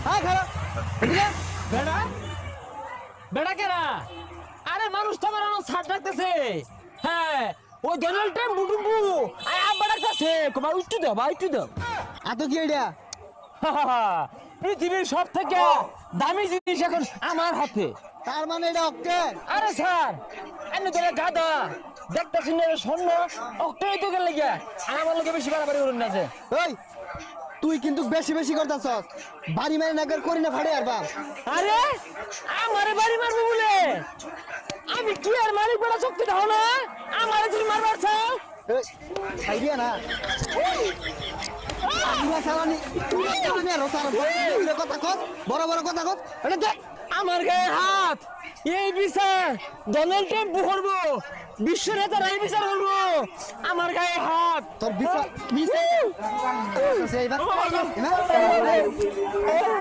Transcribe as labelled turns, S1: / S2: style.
S1: হ্যাঁ খারাপ
S2: বেড়া বেড়া কেনা আরে মানুষ তো আমার ছাড় ডাকতেছে হ্যাঁ ওই ডোনাল্ড ট্রাম্প বুটুম্বু আয় আব্বা ডাকতেছে কমা উঠতে দাও ভাই উঠতে দাও
S1: এত কি এটা
S2: পৃথিবীর সব থেকে দামি জিনিস এখন আমার হাতে
S1: তার মানে এটা অক্টে
S2: আরে স্যার এমনি তোরা গাদা দেখতেছি না স্বর্ণ অক্টোই তো গেলে গিয়া আমার লোকে বেশি বাড়াবাড়ি করুন না যে
S1: ওই তুই কিন্তু বেশি বেশি করতেছস বাড়ি মারি নাগার করি না ফাড়ে আর বাপ
S2: আরে আমারে বাড়ি মারবো বলে আমি কি আর মালিক বড় শক্তি দাও না আমারে তুমি মারবার চাও
S1: আইডিয়া না আইডিয়া সালানি তুই রসার কথা কস বড় বড় কথা কস
S2: এটা দেখ আমার গায়ে হাত এই বিচার ডোনাল্ড ট্রাম্প করবো বিশ্ব নেতারা এই বিচার করবো আমার গায়ে হাত
S1: তোর বিচার এইবার